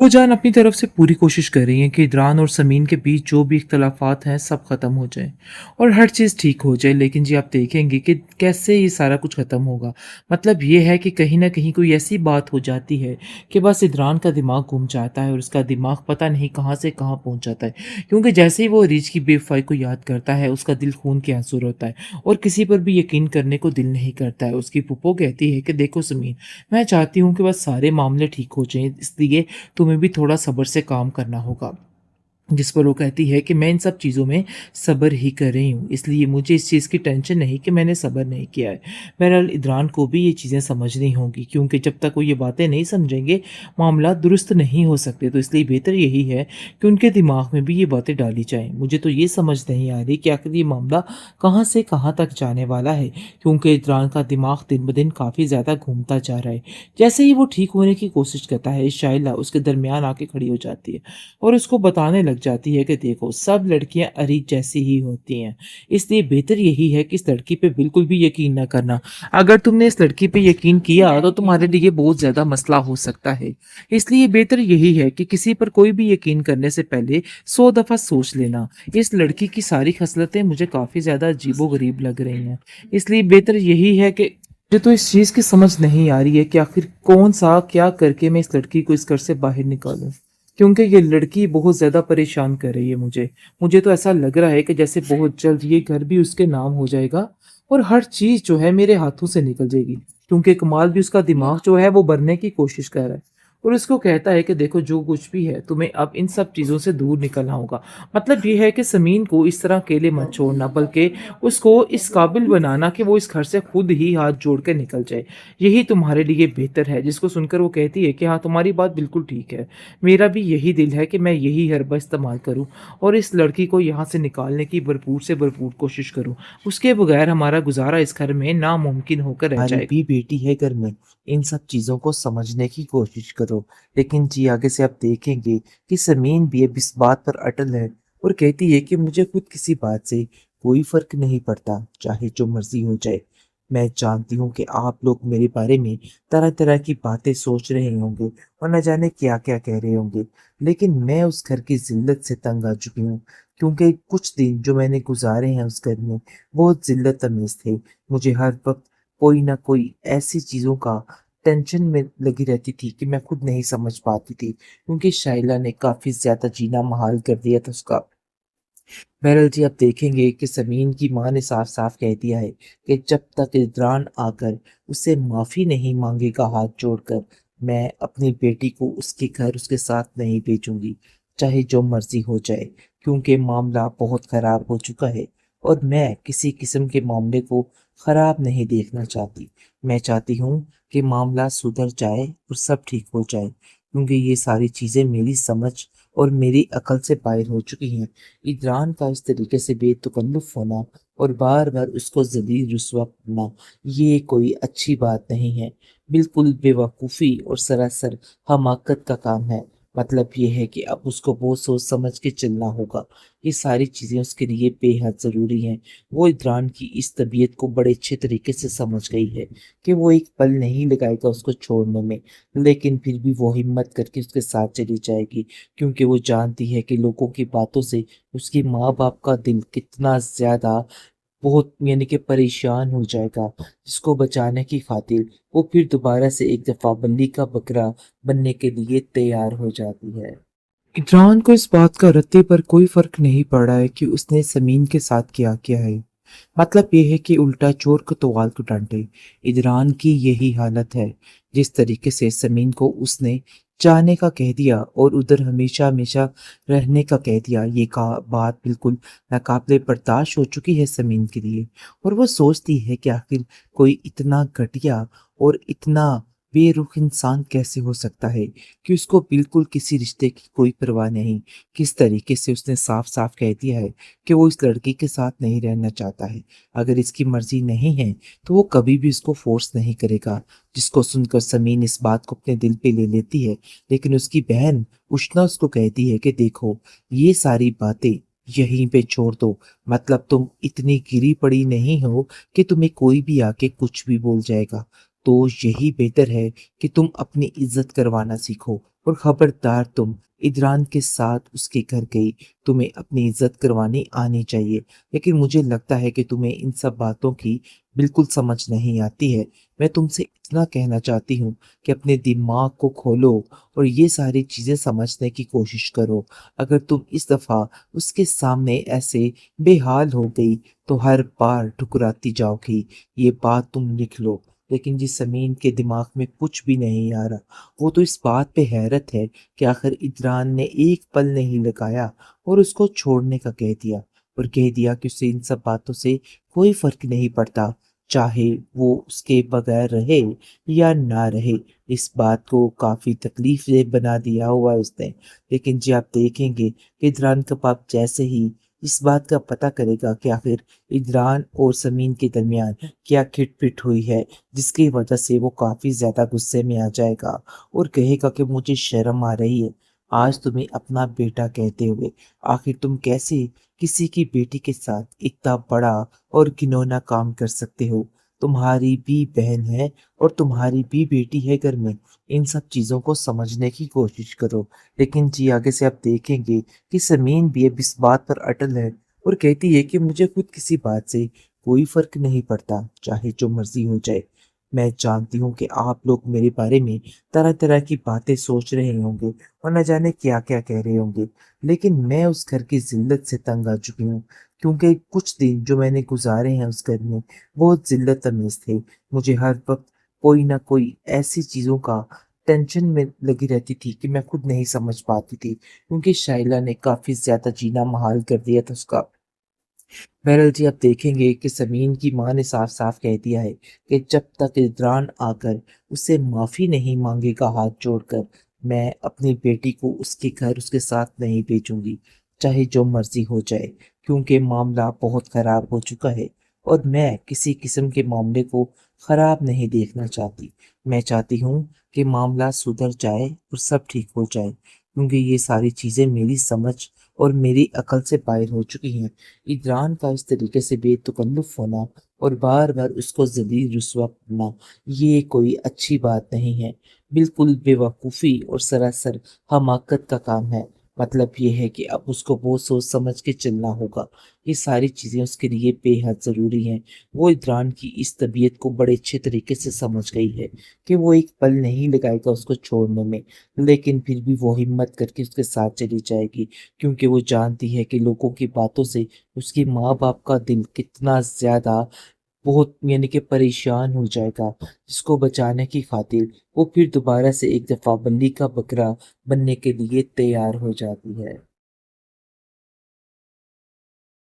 वो जान अपनी तरफ से पूरी कोशिश कर रही हैं कि इदरान और समीन के बीच जो भी इख्तलाफात हैं सब ख़त्म हो जाए और हर चीज़ ठीक हो जाए। लेकिन जी आप देखेंगे कि कैसे ये सारा कुछ ख़त्म होगा। मतलब ये है कि कहीं न कहीं कोई ऐसी बात हो जाती है कि बस इदरान का दिमाग घूम जाता है और उसका दिमाग पता नहीं कहाँ से कहाँ पहुँच जाता है। क्योंकि जैसे ही वो रिच की बेवफ़ाई को याद करता है, उसका दिल खून के आंसू रोता है और किसी पर भी यकीन करने को दिल नहीं करता है। उसकी फूफो कहती है कि देखो समीन, मैं चाहती हूँ कि बस सारे मामले ठीक हो जाएँ, इसलिए तुम्हें भी थोड़ा सब्र से काम करना होगा। जिस पर वो कहती है कि मैं इन सब चीज़ों में सब्र ही कर रही हूँ, इसलिए मुझे इस चीज़ की टेंशन नहीं कि मैंने सब्र नहीं किया है। बहरहाल इदरान को भी ये चीज़ें समझनी होंगी, क्योंकि जब तक वो ये बातें नहीं समझेंगे, मामला दुरुस्त नहीं हो सकते। तो इसलिए बेहतर यही है कि उनके दिमाग में भी ये बातें डाली जाएँ। मुझे तो ये समझ नहीं आ रही कि आखिर ये मामला कहाँ से कहाँ तक जाने वाला है, क्योंकि इदरान का दिमाग दिन-ब-दिन काफ़ी ज़्यादा घूमता जा रहा है। जैसे ही वो ठीक होने की कोशिश करता है, शाइला उसके दरमियान आके खड़ी हो जाती है और उसको बताने लग जाती है कि देखो सब लड़कियां अरीज जैसी ही होती हैं, इसलिए बेहतर यही है कि इस लड़की पे बिल्कुल भी यकीन ना करना। अगर तुमने इस लड़की पे यकीन किया तो तुम्हारे लिए बहुत ज्यादा मसला हो सकता है। इसलिए बेहतर यही है कि किसी पर कोई भी यकीन करने से पहले 100 दफा सोच लेना। इस लड़की की सारी खसलतें मुझे काफी ज्यादा अजीबो गरीब लग रही हैं, इसलिए बेहतर यही है कि मुझे तो इस चीज की समझ नहीं आ रही है कि आखिर कौन सा क्या करके मैं इस लड़की को इस घर से बाहर निकालूं, क्योंकि ये लड़की बहुत ज़्यादा परेशान कर रही है मुझे। मुझे तो ऐसा लग रहा है कि जैसे बहुत जल्द ये घर भी उसके नाम हो जाएगा और हर चीज़ जो है मेरे हाथों से निकल जाएगी, क्योंकि कमाल भी उसका दिमाग जो है वो भरने की कोशिश कर रहा है और उसको कहता है कि देखो जो कुछ भी है तुम्हें अब इन सब चीज़ों से दूर निकलना होगा। मतलब ये है कि समीन को इस तरह अकेले मत छोड़ना, बल्कि उसको इस काबिल बनाना कि वो इस घर से खुद ही हाथ जोड़ के निकल जाए। यही तुम्हारे लिए बेहतर है। जिसको सुनकर वो कहती है कि हाँ, तुम्हारी बात बिल्कुल ठीक है। मेरा भी यही दिल है कि मैं यही हरबा इस्तेमाल करूँ और इस लड़की को यहाँ से निकालने की भरपूर से भरपूर कोशिश करूँ। उसके बगैर हमारा गुज़ारा इस घर में नामुमकिन होकर रह हमारी जाएगा। भी बेटी है घर में, इन सब चीज़ों को समझने की कोशिश करो। लेकिन जी आगे से आप देखेंगे कि समीन भी अब इस बात पर अटल है और कहती है कि मुझे खुद किसी बात से कोई फ़र्क नहीं पड़ता, चाहे जो मर्ज़ी हो जाए। मैं जानती हूँ कि आप लोग मेरे बारे में तरह-तरह की बातें सोच रहे होंगे और न जाने क्या-क्या कह रहे होंगे, लेकिन मैं उस घर की ज़िल्लत से तंग आ चुकी हूँ, क्योंकि कुछ दिन जो मैंने गुज़ारे हैं उस घर में, बहुत ज़िल्लत-आमेज़ थे। मुझे हर वक़्त कोई ना कोई ऐसी चीज़ों का टेंशन में लगी रहती थी कि मैं खुद नहीं समझ पाती थी, क्योंकि शाइला ने काफ़ी ज़्यादा जीना मुहाल कर दिया था उसका। बहरहाल जी आप देखेंगे कि समीन की माँ ने साफ-साफ कह दिया है कि जब तक इद्रान आकर उससे माफ़ी नहीं माँगेगा हाथ जोड़कर, मैं अपनी बेटी को उसके घर उसके साथ नहीं भेजूँगी, चाहे जो मर्ज़ी हो जाए। क्योंकि मामला बहुत ख़राब हो चुका है और मैं किसी किस्म के मामले को ख़राब नहीं देखना चाहती। मैं चाहती हूँ कि मामला सुधर जाए और सब ठीक हो जाए, क्योंकि ये सारी चीज़ें मेरी समझ और मेरी अकल से बाहर हो चुकी हैं। इदरान का इस तरीके से बेतकल्लुफ़ होना और बार-बार उसको ज़लील रुसवा करना, ये कोई अच्छी बात नहीं है। बिल्कुल बेवकूफ़ी और सरासर हमाकत का काम है। मतलब ये है कि अब उसको बहुत सोच समझ के चलना होगा। ये सारी चीज़ें उसके लिए बेहद ज़रूरी हैं। वो इदरान की इस तबीयत को बड़े अच्छे तरीके से समझ गई है कि वो एक पल नहीं लगाएगा उसको छोड़ने में, लेकिन फिर भी वो हिम्मत करके उसके साथ चली जाएगी, क्योंकि वो जानती है कि लोगों की बातों से उसके माँ-बाप का दिल कितना ज़्यादा बहुत यानी कि परेशान हो जाएगा, जिसको बचाने की खातिर वो फिर दोबारा से एक दफ़ा बल्ली का बकरा बनने के लिए तैयार हो जाती है। इमरान को इस बात का रत्ते पर कोई फर्क नहीं पड़ा है कि उसने समीन के साथ क्या किया है। मतलब ये है कि उल्टा चोर को तवाल को डांटे। इमरान की यही हालत है। जिस तरीके से समीन को उसने जाने का कह दिया और उधर हमेशा हमेशा रहने का कह दिया, ये का बात बिल्कुल नाकाबिले बर्दाश्त हो चुकी है समीन के लिए। और वो सोचती है कि आखिर कोई इतना घटिया और इतना बेरुख इंसान कैसे हो सकता है कि उसको बिल्कुल किसी रिश्ते की कोई परवाह नहीं। किस तरीके से उसने साफ-साफ कह दिया है कि वो इस लड़की के साथ नहीं रहना चाहता है। अगर इसकी मर्ज़ी नहीं है, तो वो कभी भी इसको फ़ोर्स नहीं करेगा। जिसको सुनकर समीन इस बात को अपने दिल पे ले लेती है, लेकिन उसकी बहन उष्ना उसको कहती है कि देखो, ये सारी बातें यहीं पे छोड़ दो। मतलब तुम इतनी गिरी पड़ी नहीं हो कि तुम्हें कोई भी आके कुछ भी बोल जाएगा। तो यही बेहतर है कि तुम अपनी इज्जत करवाना सीखो और खबरदार तुम इदरान के साथ उसके घर गई। तुम्हें अपनी इज्जत करवानी आनी चाहिए। लेकिन मुझे लगता है कि तुम्हें इन सब बातों की बिल्कुल समझ नहीं आती है। मैं तुमसे इतना कहना चाहती हूँ कि अपने दिमाग को खोलो और ये सारी चीज़ें समझने की कोशिश करो। अगर तुम इस दफ़ा उसके सामने ऐसे बेहाल हो गई तो हर बार ठुकराती जाओगी। ये बात तुम लिख लो। लेकिन जिस ज़मीन के दिमाग में कुछ भी नहीं आ रहा, वो तो इस बात पे हैरत है कि आखिर इदरान ने एक पल नहीं लगाया और उसको छोड़ने का कह दिया, और कह दिया कि उसे इन सब बातों से कोई फ़र्क नहीं पड़ता, चाहे वो उसके बगैर रहे या ना रहे। इस बात को काफ़ी तकलीफ से बना दिया हुआ है उसने। लेकिन जी आप देखेंगे कि इदरान का बाप जैसे ही इस बात का पता करेगा कि आखिर इदरान और समीन के दरमियान क्या खिटपिट हुई है, जिसकी वजह से वो काफ़ी ज़्यादा गुस्से में आ जाएगा और कहेगा कि मुझे शर्म आ रही है आज तुम्हें अपना बेटा कहते हुए। आखिर तुम कैसे किसी की बेटी के साथ इतना बड़ा और घिनौना काम कर सकते हो? तुम्हारी भी बहन है और तुम्हारी भी बेटी है घर में। इन सब चीज़ों को समझने की कोशिश करो। लेकिन जी आगे से आप देखेंगे कि समीन भी अब इस बात पर अटल है और कहती है कि मुझे खुद किसी बात से कोई फ़र्क नहीं पड़ता, चाहे जो मर्ज़ी हो जाए। मैं जानती हूँ कि आप लोग मेरे बारे में तरह-तरह की बातें सोच रहे होंगे और न जाने क्या-क्या कह रहे होंगे, लेकिन मैं उस घर की ज़िल्लत से तंग आ चुकी हूँ, क्योंकि कुछ दिन जो मैंने गुज़ारे हैं उस घर में, बहुत ज़िल्लत-आमेज़ थे। मुझे हर वक़्त कोई न कोई ऐसी चीज़ों का टेंशन में लगी रहती थी कि मैं खुद नहीं समझ पाती थी, क्योंकि शाइला ने काफ़ी ज़्यादा जीना मुहाल कर दिया था उसका। बहरहाल जी आप देखेंगे कि समीन की माँ ने साफ-साफ कह दिया है कि जब तक इदरान आकर उससे माफ़ी नहीं माँगेगा हाथ जोड़कर, मैं अपनी बेटी को उसके घर उसके साथ नहीं भेजूँगी, चाहे जो मर्ज़ी हो जाए। क्योंकि मामला बहुत ख़राब हो चुका है और मैं किसी किस्म के मामले को ख़राब नहीं देखना चाहती। मैं चाहती हूँ कि मामला सुधर जाए और सब ठीक हो जाए, क्योंकि ये सारी चीज़ें मेरी समझ और मेरी अकल से बाहर हो चुकी हैं। इदरान का इस तरीके से बेतकल्लुफ़ होना और बार-बार उसको ज़लील रुसवा करना, ये कोई अच्छी बात नहीं है। बिल्कुल बेवकूफ़ी और सरासर हमाकत का काम है। मतलब ये है कि अब उसको बहुत सोच समझ के चलना होगा। ये सारी चीज़ें उसके लिए बेहद ज़रूरी हैं। वो इदरान की इस तबीयत को बड़े अच्छे तरीके से समझ गई है कि वो एक पल नहीं लगाएगा उसको छोड़ने में, लेकिन फिर भी वो हिम्मत करके उसके साथ चली जाएगी, क्योंकि वो जानती है कि लोगों की बातों से उसके माँ-बाप का दिल कितना ज़्यादा बहुत यानी कि परेशान हो जाएगा, जिसको बचाने की खातिर वो फिर दोबारा से एक दफ़ा बल्ली का बकरा बनने के लिए तैयार हो जाती है।